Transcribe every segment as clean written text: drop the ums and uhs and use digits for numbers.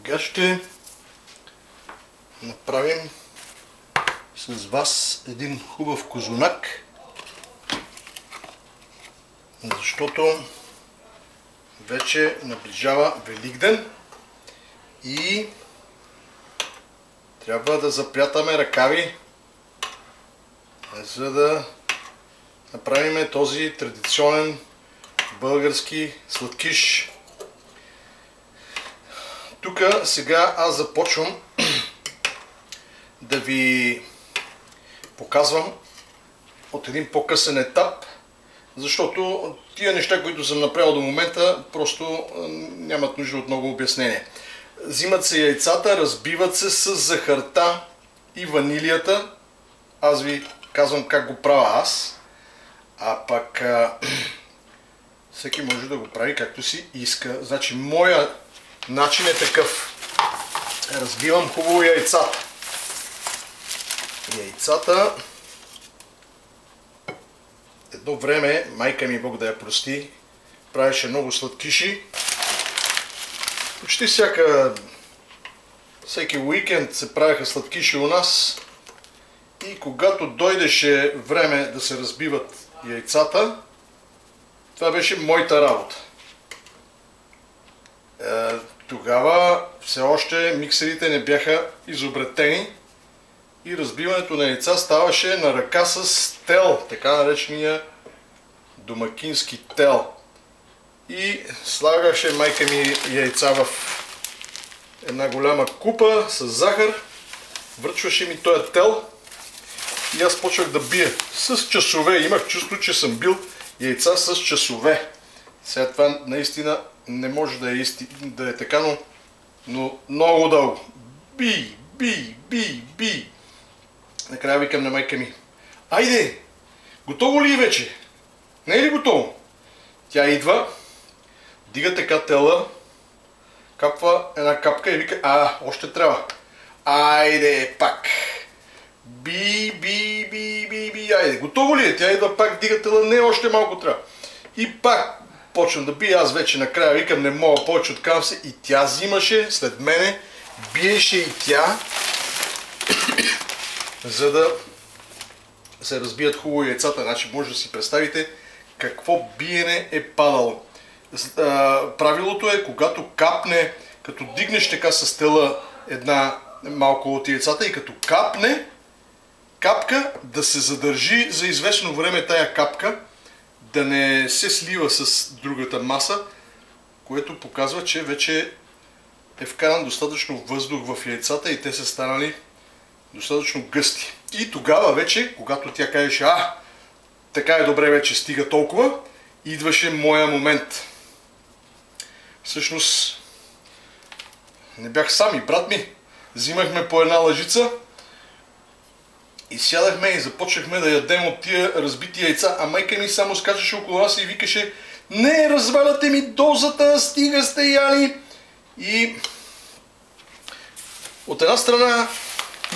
Сега ще направим с вас един хубав козунак, защото вече наближава Великден и трябва да запрятаме ръкави, за да направим този традиционен български сладкиш. Тук сега аз започвам да ви показвам от един по-късен етап, защото тия неща, които съм направил до момента, просто нямат нужда от много обяснение. Взимат се яйцата, разбиват се с захарта и ванилията. Аз ви казвам как го правя аз, а пък всеки може да го прави както си иска. Значи моя начин е такъв. Разбивам хубаво яйцата. Яйцата едно време, майка ми, Бог да я прости, правеше много сладкиши. Почти всеки уикенд се правеха сладкиши у нас и когато дойдеше време да се разбиват яйцата, това беше моята работа. Тогава все още миксерите не бяха изобретени и разбиването на яйца ставаше на ръка с тел, така наречения домакински тел. И слагаше майка ми яйца в една голяма купа с захар, връчваше ми този тел и аз почвах да бия с часове. Имах чувство, че съм бил яйца с часове. Сега това наистина не може да е така, но много дълго. Би. Накрая викам на майка ми: айде, готово ли е вече? Не е ли готово? Тя идва, дига така тела, капва една капка и вика: още трябва. Айде пак. Би, айде, готово ли е? Тя идва пак, дига тела, не, още малко трябва. И пак почвам да бия, аз вече накрая викам: не мога повече, откавам се, и тя взимаше след мене, биеше и тя, за да се разбият хубаво яйцата. Значи може да си представите какво биене е падало. Правилото е, когато капне, като дигнеш така с тела една малко от яйцата и като капне капка, да се задържи за известно време тая капка, да не се слива с другата маса, което показва, че вече е вкаран достатъчно въздух в яйцата и те са станали достатъчно гъсти. И тогава вече, когато тя кажеше: така е добре, вече стига толкова, идваше моя момент. Всъщност не бях сам, и брат ми. Взимахме по една лъжица и сядахме и започнахме да ядем от тия разбити яйца, а майка ми само скачаше около нас и викаше: не, разваляте ми дозата, стига сте яли. И от една страна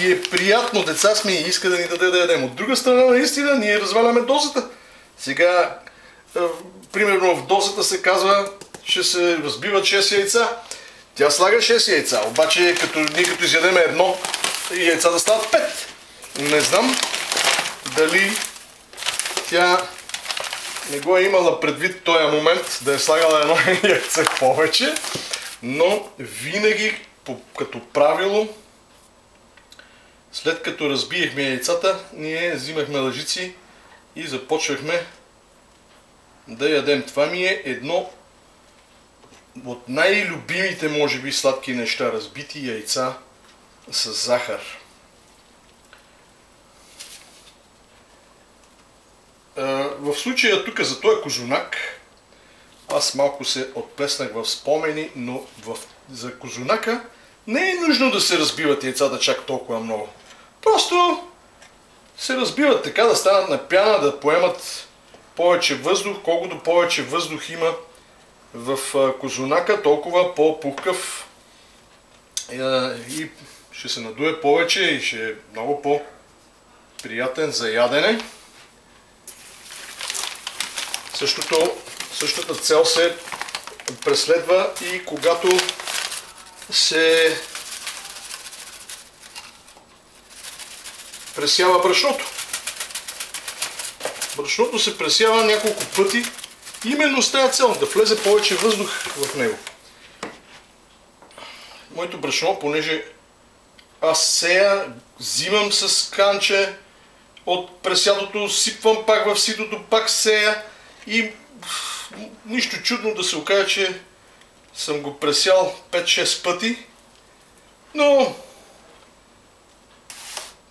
и е приятно, деца сме и иска да ни даде да ядем. От друга страна, наистина, ние разваляме дозата. Сега, примерно в дозата се казва, че се разбиват 6 яйца. Тя слага 6 яйца, обаче ние като изядеме едно, яйцата стават 5. Не знам дали тя не го е имала предвид този момент, да е слагала едно яйце повече, но винаги като правило, след като разбиехме яйцата, ние взимахме лъжици и започвахме да ядем. Това ми е едно от най-любимите, може би, сладки неща. Разбити яйца с захар. В случая тук за този козунак, аз малко се отплеснах в спомени, но за козунака не е нужно да се разбиват яйцата чак толкова много. Просто се разбиват така, да станат на пяна, да поемат повече въздух. Колкото повече въздух има в козунака, толкова по-пухкав и ще се надуе повече и ще е много по-приятен за ядене. Същата цел се преследва и когато се пресява брашното. Брашното се пресява няколко пъти, именно с тази цел, да влезе повече въздух в него. Моето брашно, понеже аз сея, взимам с канче от пресятото, сипвам пак в ситото, пак сея и нищо чудно да се окаже, че съм го пресял 5-6 пъти, но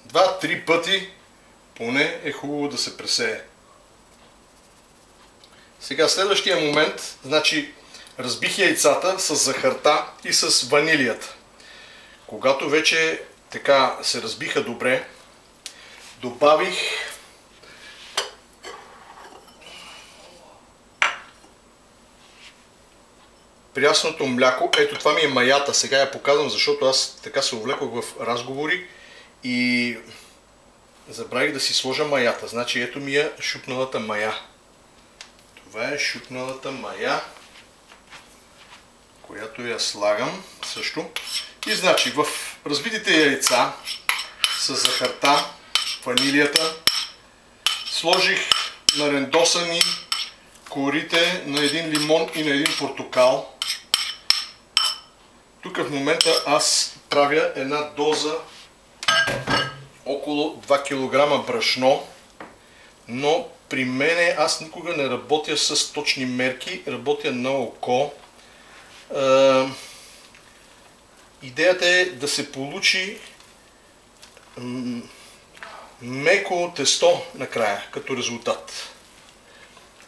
2-3 пъти поне е хубаво да се пресее. Сега следващия момент, значи разбих яйцата с захарта и с ванилията. Когато вече така се разбиха добре, добавих прясното мляко. Ето това ми е маята. Сега я показвам, защото аз така се увлекох в разговори и забравих да си сложа маята. Значи ето ми е шупналата мая. Това е шупналата мая, която я слагам също. И значи в разбитите яйца с захарта, ванилията, сложих нарендосани корите на един лимон и на един портокал. Тук в момента аз правя една доза около 2 кг брашно, но при мене аз никога не работя с точни мерки, работя на око. Идеята е да се получи меко тесто накрая, като резултат.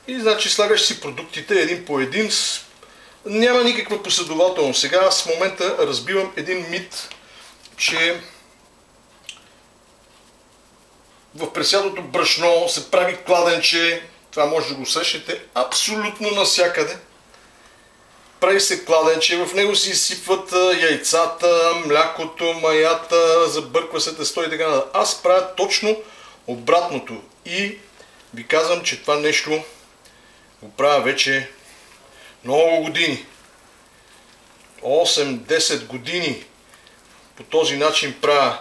И значи слагаш си продуктите един по един, няма никаква последователност. Сега аз в момента разбивам един мит, че в пресятото брашно се прави кладенче, това може да го срещнете абсолютно навсякъде. Прави се кладенче, в него се изсипват яйцата, млякото, маята, забърква се тесто и така нататък. Аз правя точно обратното и ви казвам, че това нещо го правя вече много години. 8-10 години по този начин правя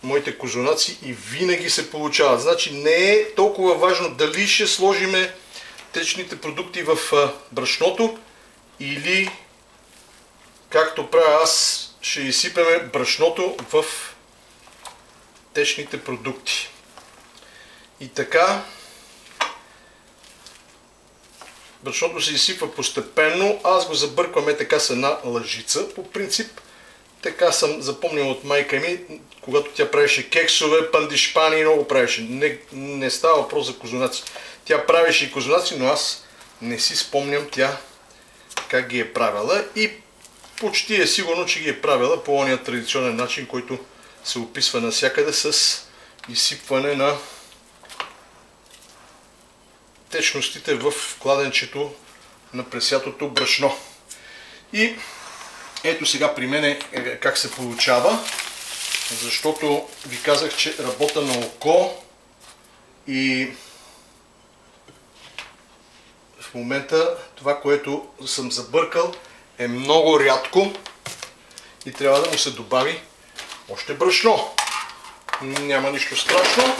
моите козунаци и винаги се получават. Значи не е толкова важно дали ще сложиме течните продукти в брашното или, както правя аз, ще изсипеме брашното в течните продукти. И така брашното се изсипва постепенно, аз го забъркваме така с една лъжица по принцип. Така съм запомнил от майка ми, когато тя правеше кексове, пандишпани, много правеше. Не става въпрос за козунаци. Тя правеше и козунаци, но аз не си спомням тя как ги е правила и почти е сигурно, че ги е правила по ония традиционен начин, който се описва навсякъде с изсипване на течностите в кладенчето на пресятото брашно. И ето сега при мен как се получава, защото ви казах, че работя на око и в момента това, което съм забъркал, е много рядко и трябва да му се добави още брашно. Няма нищо страшно.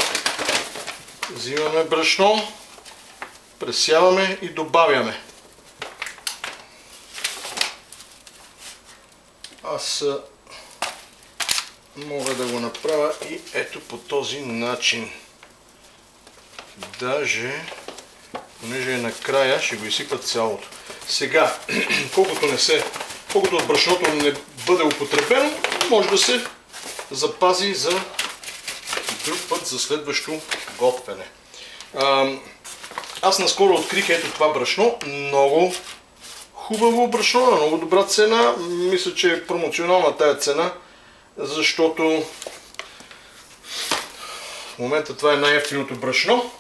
Взимаме брашно, пресяваме и добавяме. Аз мога да го направя и ето по този начин. Даже, понеже е накрая, ще го изсипа цялото. Сега, колкото от брашното не бъде употребено, може да се запази за друг път, за следващо готвене. Аз наскоро открих ето това брашно, много хубаво брашно, на много добра цена. Мисля, че е промоционална тая цена, защото в момента това е най-евтиното брашно,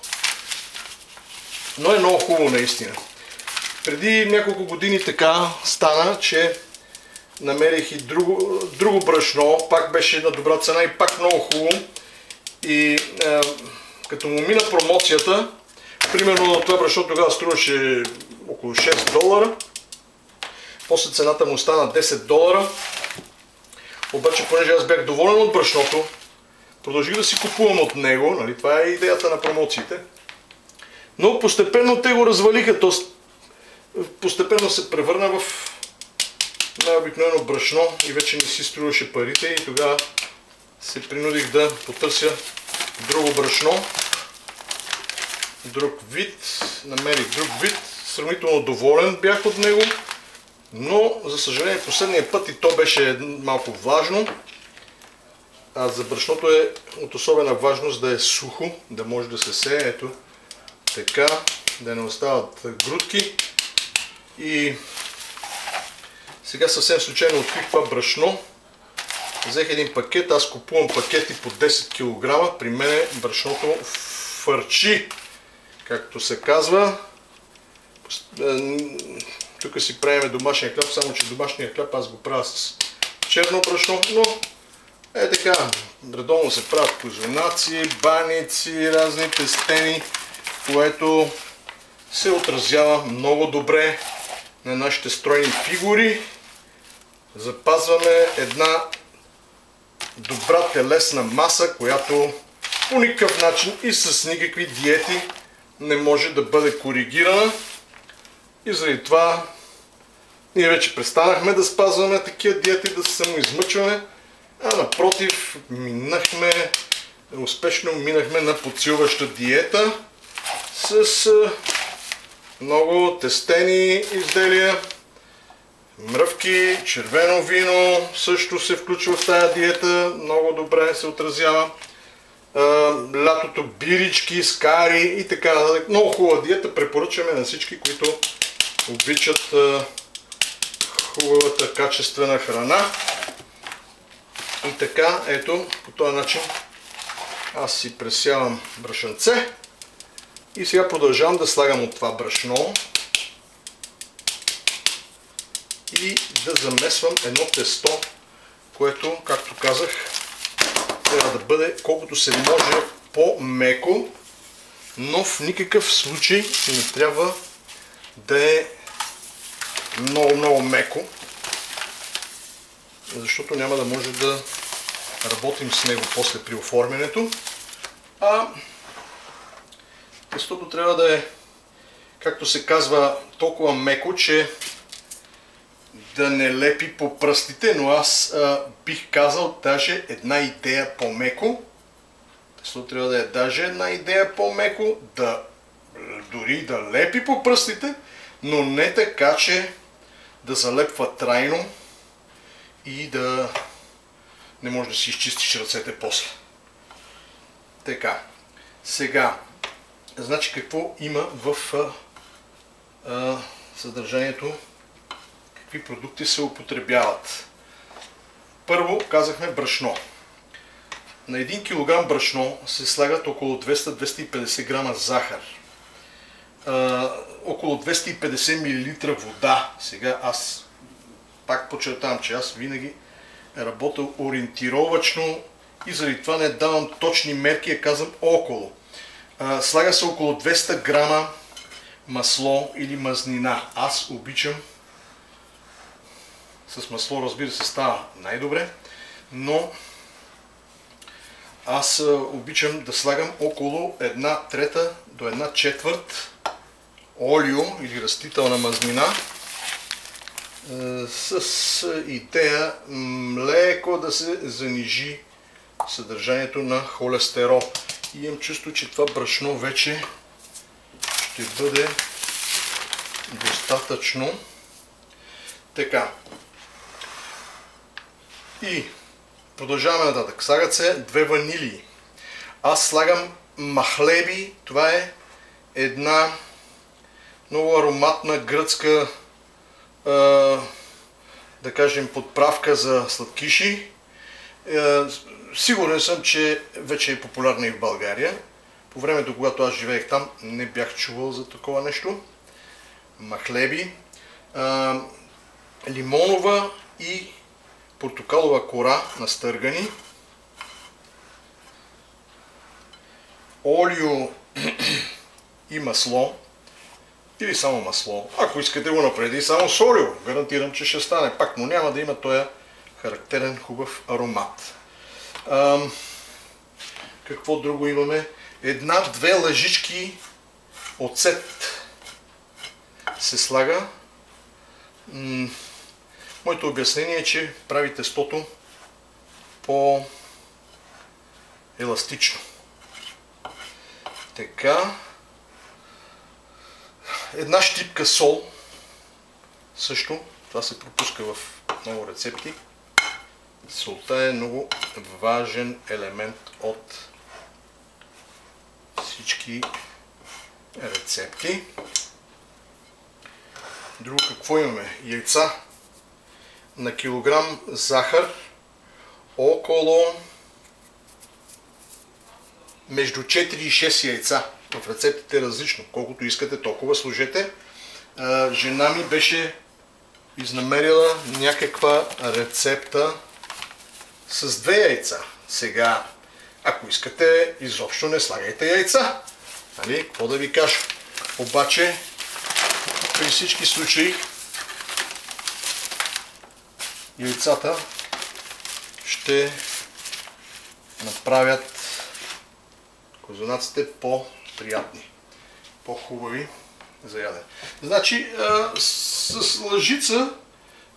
но е много хубаво наистина. Преди няколко години така стана, че намерих и друго брашно, пак беше на добра цена и пак много хубаво. И като му мина промоцията, примерно това брашно тогава струваше около $6, После цената му стана $10. Обаче, понеже аз бях доволен от брашното, продължих да си купувам от него, нали? Това е идеята на промоциите. Но постепенно те го развалиха, т.е. постепенно се превърна в най-обикновено брашно и вече не си струваше парите и тогава се принудих да потърся друго брашно, друг вид, намерих друг вид, сравнително доволен бях от него, но за съжаление последния път и то беше малко влажно, а за брашното е от особена важност да е сухо, да може да се сее, ето така, да не остават грудки. И сега съвсем случайно открих това брашно. Взех един пакет, аз купувам пакети по 10 кг. При мен брашното фърчи, както се казва. Тук си правим домашния хляб, само че домашния хляб аз го правя с черно брашно, но е така, редовно се правят козунаци, баници, разни тестени, което се отразява много добре на нашите стройни фигури. Запазваме една добра телесна маса, която по никакъв начин и с никакви диети не може да бъде коригирана. И заради това ние вече престанахме да спазваме такива диети, да се самоизмъчваме, а напротив, успешно минахме на подсилваща диета с много тестени изделия, мръвки, червено вино също се включва в тази диета, много добре се отразява. Лятото бирички, скари и така. Много хубава диета, препоръчваме на всички, които обичат хубавата качествена храна. И така, ето, по този начин аз си пресявам брашънце и сега продължавам да слагам от това брашно и да замесвам едно тесто, което, както казах, трябва да бъде колкото се може по-меко, но в никакъв случай не трябва да е много меко, защото няма да може да работим с него после при оформянето. А тестото трябва да е, както се казва, толкова меко, че да не лепи по пръстите, но аз бих казал даже една идея по-меко. Тестото трябва да е даже една идея по-меко, дори да лепи по пръстите, но не така, че да залепва трайно и да не може да си изчистиш ръцете после. Така, сега, значи какво има в съдържанието, какви продукти се употребяват. Първо казахме брашно. На 1 кг брашно се слагат около 200-250 грама захар. Около 250 мл вода. Сега аз пак подчертавам, че аз винаги работя ориентировачно и заради това не давам точни мерки, а казвам около. Слага се около 200 грама масло или мазнина. Аз обичам с масло, разбира се, става най-добре, но аз обичам да слагам около 1/3 до 1/4 олио или растителна мазнина с идея леко да се занижи съдържанието на холестерол. И имам чувство, че това брашно вече ще бъде достатъчно. Така. И продължаваме нататък. Слагат се 2 ванилии. Аз слагам махлеби. Това е една много ароматна гръцка, да кажем, подправка за сладкиши. Сигурен съм, че вече е популярна и в България. По времето, когато аз живеех там, не бях чувал за такова нещо. Махлеби, лимонова и портокалова кора настъргани, олио и масло. Или само масло. Ако искате го направите и само с олио, гарантирам, че ще стане пак, но няма да има този характерен хубав аромат. Какво друго имаме? Една-две лъжички оцет се слага. Моето обяснение е, че прави тестото по-еластично. Така. Една щипка сол. Също. Това се пропуска в много рецепти. Солта е много важен елемент от всички рецепти. Друго какво имаме? Яйца на килограм захар, около между 4 и 6 яйца. В рецептите е различно. Колкото искате, толкова сложете. Жена ми беше изнамерила някаква рецепта с 2 яйца. Сега, ако искате, изобщо не слагайте яйца. Нали? Какво да ви кажа? Обаче, при всички случаи, яйцата ще направят козунаците по-приятни, по-хубави за ядене. Значи, с лъжица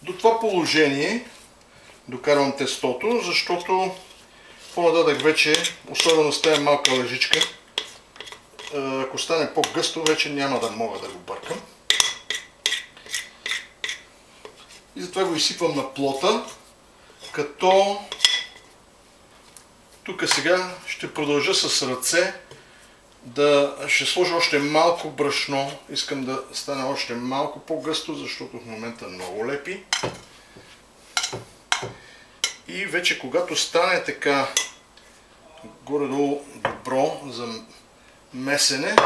до това положение докарвам тестото, защото по-нататък вече, особено с тази малка лъжичка, ако стане по-гъсто, вече няма да мога да го бъркам. И затова го изсипвам на плота, като тук сега ще продължа с ръце ще сложа още малко брашно. Искам да стане още малко по-гъсто, защото в момента много лепи. И вече когато стане така горе-долу добро за месене,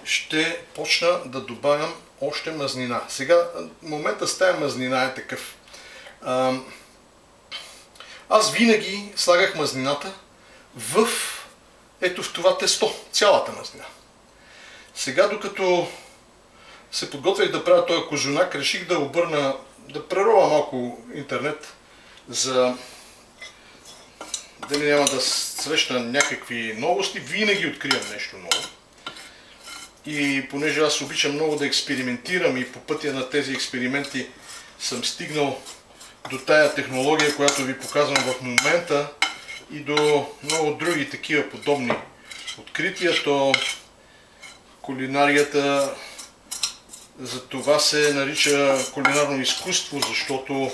ще почна да добавям още мазнина. Сега, момента с тая мазнина е такъв. Аз винаги слагах мазнината ето в това тесто, цялата мазнина. Сега, докато се подготвях да правя този козунак, реших да преровя малко интернет, за дали няма да срещна някакви новости. Винаги откривам нещо ново. И понеже аз обичам много да експериментирам и по пътя на тези експерименти съм стигнал до тая технология, която ви показвам в момента, и до много други такива подобни открития, то кулинарията за това се нарича кулинарно изкуство, защото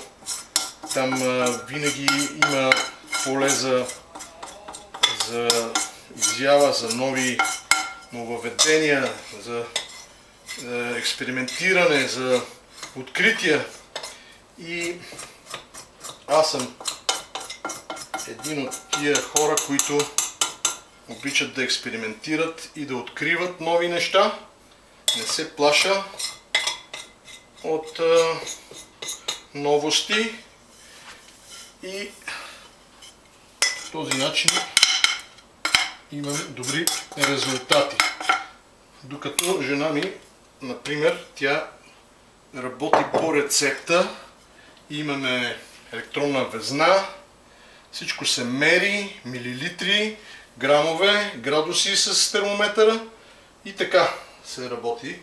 там винаги има поле за изява, за нови нововведения, за експериментиране, за открития. И аз съм един от тия хора, които обичат да експериментират и да откриват нови неща. Не се плаша от новости и по този начин имам добри резултати. Докато жена ми, например, тя работи по рецепта, имаме електронна везна, всичко се мери, милилитри, грамове, градуси с термометъра и така се работи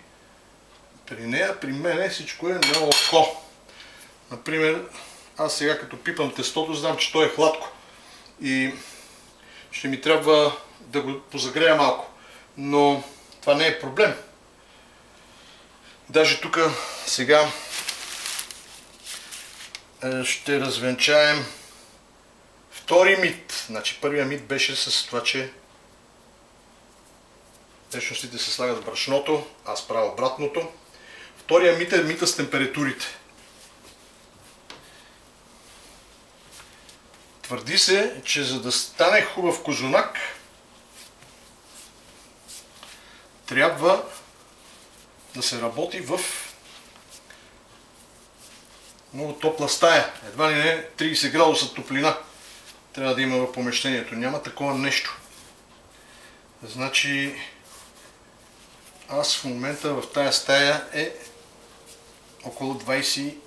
при нея. При мене всичко е на око. Например, аз сега като пипам тестото, знам, че то е хладко и ще ми трябва да го позагрея малко, но това не е проблем. Даже тук сега ще развенчаем втори мит. Значи първия мит беше с това, че течностите се слагат в брашното, аз правя обратното. Втория мит е мита с температурите. Твърди се, че за да стане хубав козунак, трябва да се работи в много топла стая. Едва ли не 30 градуса топлина трябва да има в помещението. Няма такова нещо. Значи аз в момента в тая стая е около 21-2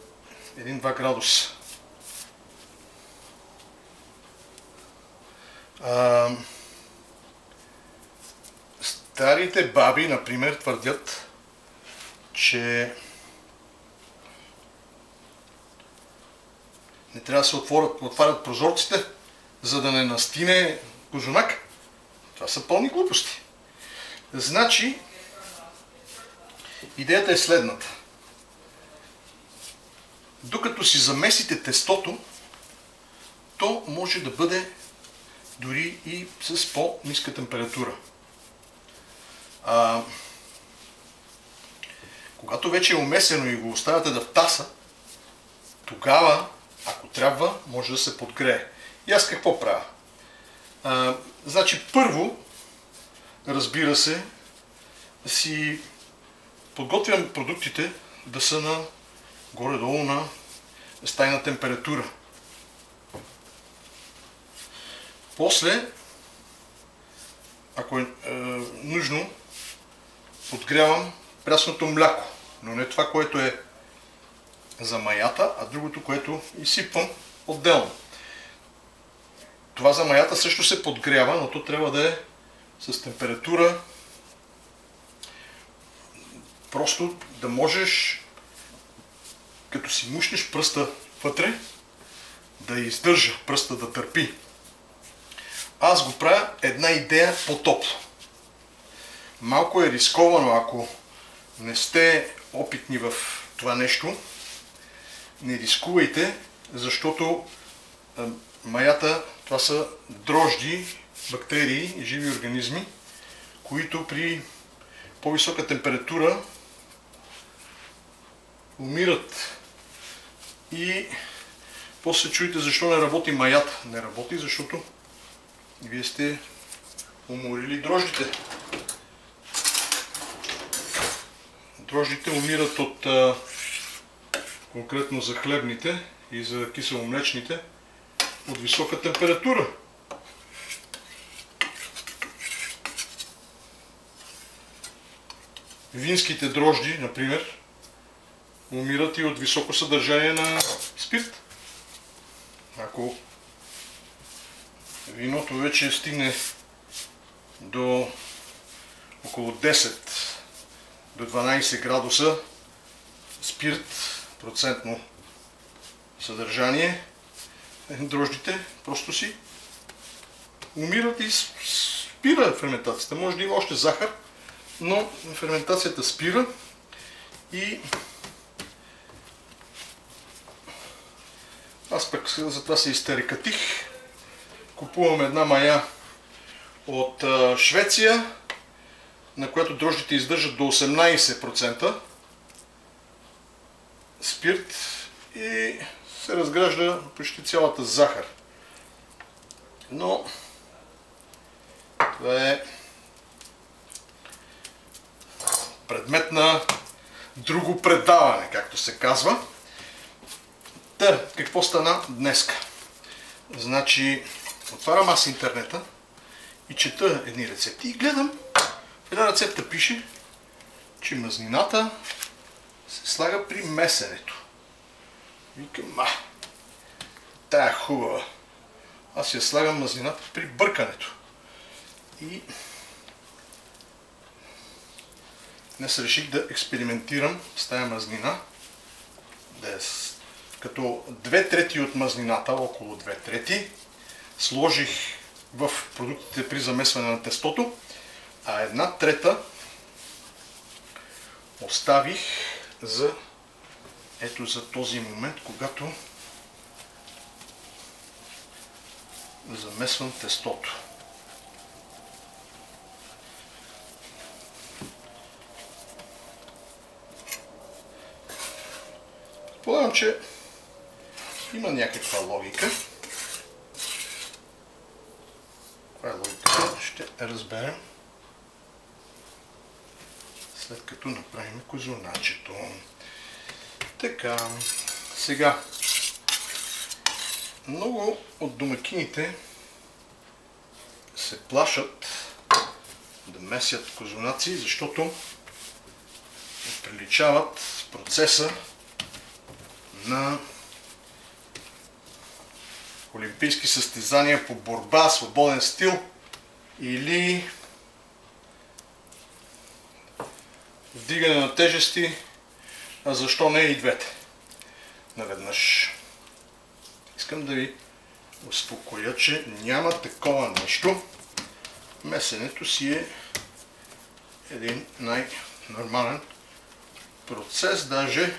градуса. Старите баби, например, твърдят, че не трябва да се отварят прозорците, за да не настине козунак. Това са пълни глупости. Значи, идеята е следната. Докато си замесите тестото, то може да бъде дори и с по-ниска температура. Когато вече е умесено и го оставяте да втаса, тогава, ако трябва, може да се подгрее. И аз какво правя? Значи първо, разбира се, си подготвям продуктите да са на горе-долу на стайна температура. После, ако е нужно, подгрявам прясното мляко, но не това, което е за маята, а другото, което изсипвам отделно. Това за маята също се подгрява, но то трябва да е с температура, просто да можеш, като си мушнеш пръста вътре, да издържа пръста да търпи. Аз го правя една идея по-топло. Малко е рисковано, ако не сте опитни в това нещо. Не рискувайте, защото маята, това са дрожди, бактерии и живи организми, които при по-висока температура умират. И после чуете защо не работи маята. Не работи, защото вие сте уморили дрождите. Дрождите умират от, конкретно за хлебните и за киселомлечните, от висока температура. Винските дрожди, например, умират и от високо съдържание на спирт. Ако виното вече стигне до около 10 до 12 градуса спирт, процентно съдържание, дрождите просто си умират и спира ферментацията. Може да има още захар, но ферментацията спира и аз пък затова се изтерикатих. Купувам една мая от Швеция, на която дрождите издържат до 18% спирт и се разгражда почти цялата захар. Но това е предмет на друго предаване, както се казва. Та, какво стана днеска? Значи, отварям аз интернета и чета едни рецепти и гледам, в една рецепта пише, че мазнината се слага при месенето. Викам, тая е хубава. Аз я слагам мазнината при бъркането. И днес реших да експериментирам с тая мазнина, като 2/3 от мазнината, около 2/3, сложих в продуктите при замесване на тестото, а 1/3 оставих за ето за този момент, когато замесвам тестото. Предполагам, че има някаква логика. Каква е логиката? Ще разберем след като направим козуначето. Така, сега много от домакините се плашат да месят козунаци, защото уличават процеса на олимпийски състезания по борба, свободен стил или вдигане на тежести, а защо не и двете наведнъж. Искам да ви успокоя, че няма такова нещо. Месенето си е един най-нормален процес. Даже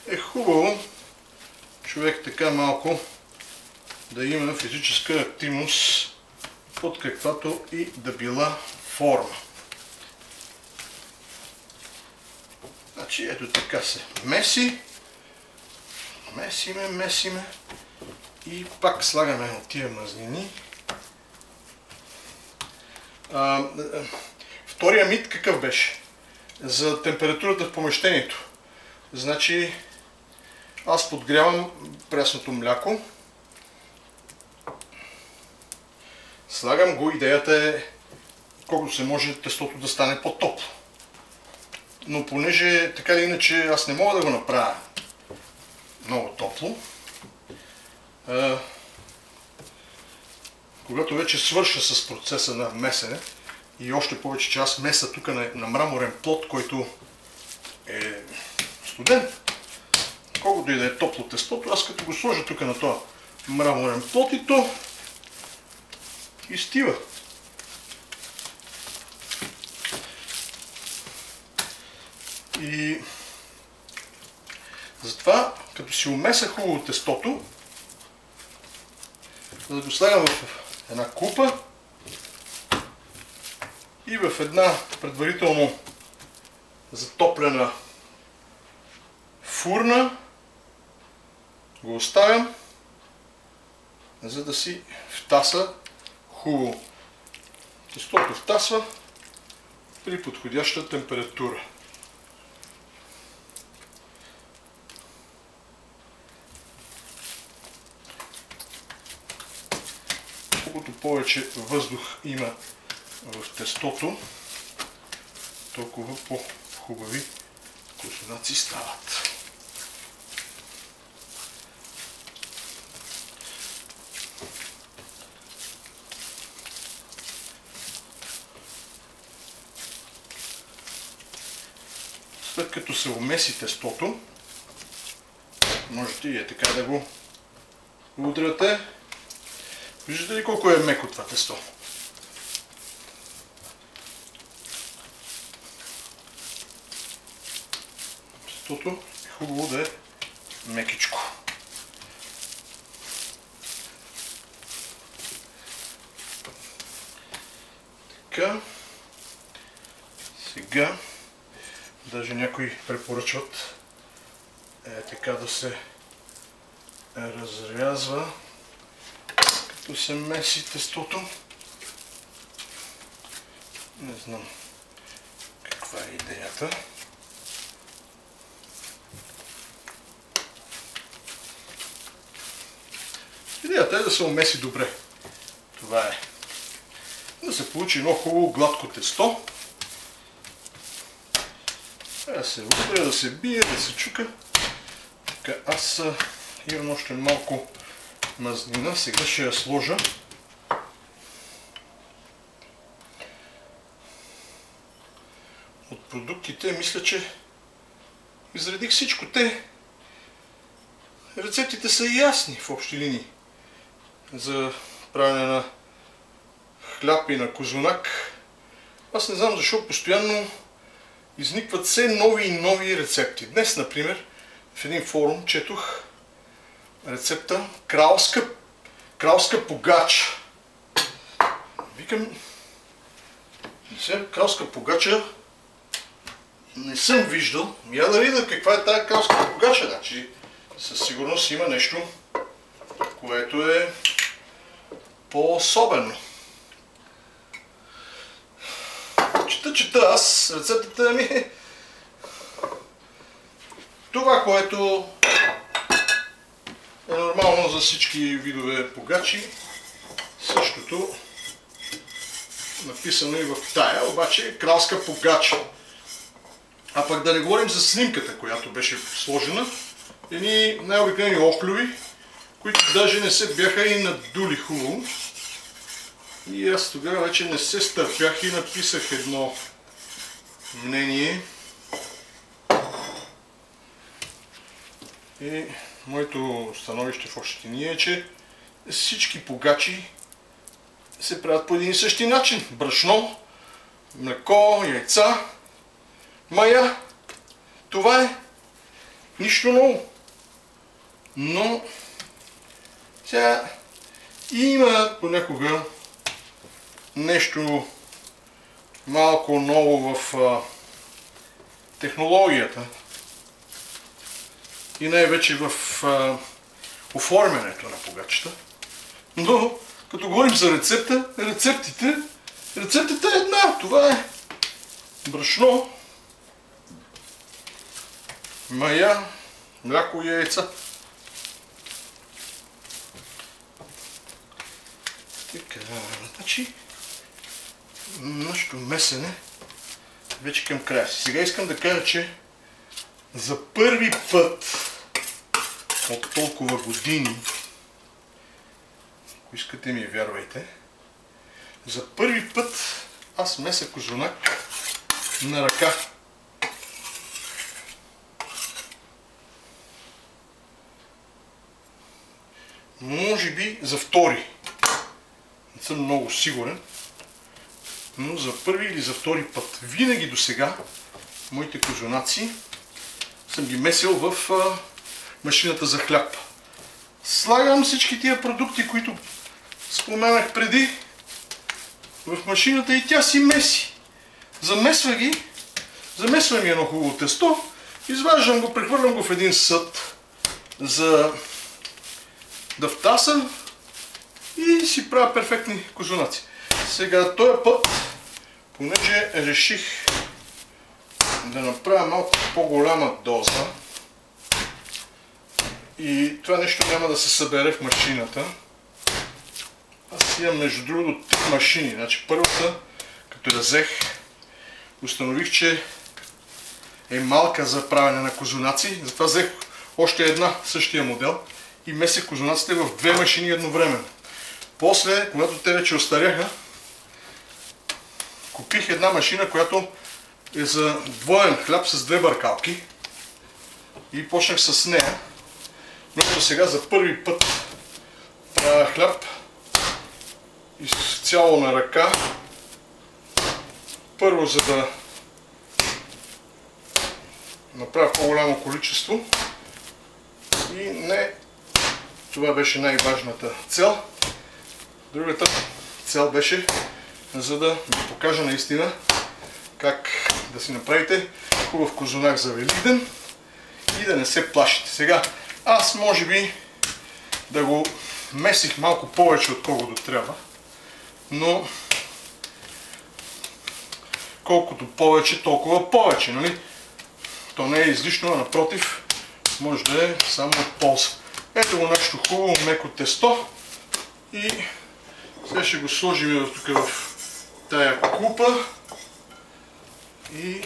е хубаво човек така малко да има физическа активност под каквато и да била форма. Значи ето така се меси. Месиме и пак слагаме от тия мазнини. Втория мит какъв беше? За температурата в помещението. Значи аз подгрявам пресното мляко. Слагам го, идеята е колкото се може тестото да стане по-топло. Но понеже така или иначе аз не мога да го направя много топло, когато вече свърша с процеса на месене и още повече, че аз меса тук на мраморен плод, който е студен, колкото и да е топло тестото, аз като го сложа тук на този мраморен плод и то изстива. И затова, като си умеся хубаво тестото, да го слагам в една купа и в една предварително затоплена фурна го оставям, за да си втаса хубаво. Тестото втасва при подходяща температура. Колкото повече въздух има в тестото, толкова по-хубави кусунаци стават. След като се умеси тестото, можете и така да го удряте. Виждате ли колко е меко това тесто? Тестото е хубаво да е мекичко. Така. Сега даже някои препоръчват така да се разрязва, като се меси тестото. Не знам каква е идеята. Идеята е да се умеси добре. Това е. Да се получи едно хубаво гладко тесто. Да се удря, да се бие, да се чука. Така, аз имам още малко мазнина. Сега ще я сложа. От продуктите мисля, че изредих всичко. Рецептите са ясни в общи линии. За правене на хляб и на козунак. Аз не знам защо постоянно изникват все нови и нови рецепти. Днес, например, в един форум четох рецепта кралска погача. Викам, кралска погача не съм виждал. Я да видя каква е тая кралска погача. Значи, със сигурност има нещо, което е по-особено. Чета аз, рецептата ми е това, което е нормално за всички видове погачи. Същото написано и в тая, обаче е кралска погача. А Пък да не говорим за снимката, която беше сложена. Едни най-обикновени охлюви, които даже не се бяха и надули хубаво. И аз тогава вече не се стърпях и написах едно мнение. И моето становище в общиния е, че всички погачи се правят по един и същи начин. Брашно, млеко, яйца, мая. Това е. Нищо ново. Но сега има понякога нещо малко ново в технологията и най-вече в оформянето на погачета. Но като говорим за рецептата е една. Това е брашно, мая, мляко и яйца. Така, значи нашето месене вече към края си. Сега искам да кажа, че за първи път от толкова години, ако искате ми вярвайте, за първи път аз меся козунак на ръка. Може би за втори. Не съм много сигурен, но за първи или за втори път. Винаги до сега моите козунаци съм ги месил в машината за хляб. Слагам всички тия продукти, които споменах преди, в машината и тя си меси. Замесвам едно хубаво тесто, изваждам го, прехвърлям го в един съд за да втаса и си правя перфектни козунаци. Сега този път, понеже реших да направя малко по-голяма доза и това нещо няма да се събере в машината, аз имам между другото тип машини. Значи първата, като я взех, установих, че е малка за правене на козунаци, затова взех още една същия модел и месех козунаците в две машини едновременно. После, когато те вече остаряха, купих една машина, която е за двоен хляб с две бъркалки и почнах с нея. Но сега за първи път правя хляб изцяло на ръка. Първо, за да направя по-голямо количество и не това беше най-важната цел. Другата цел беше за да ви покажа наистина как да си направите хубав козунак за Великден и да не се плашите. Сега аз може би да го месих малко повече отколкото трябва, но колкото повече, толкова повече, нали? То не е излишно, а напротив може да е само от полза. Ето го нашето хубаво меко тесто и сега ще го сложим тук в тая купа и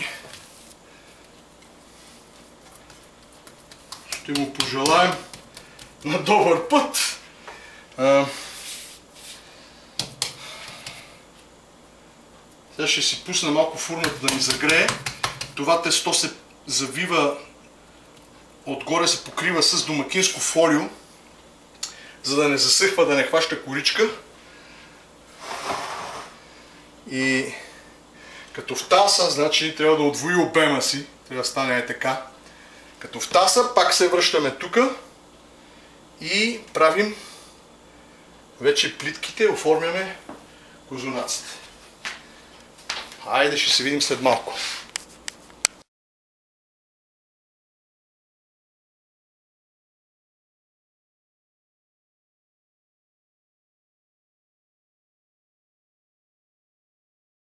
ще му пожелаем на добър път. Сега ще си пусна малко фурната да ми загрее. Това тесто се завива, отгоре се покрива с домакинско фолио, за да не засъхва, да не хваща коричка. И като втаса, значи трябва да удвои обема си, трябва да стане е така. Като втаса, пак се връщаме тук и правим вече плитките, оформяме козунаците. Хайде, ще се видим след малко.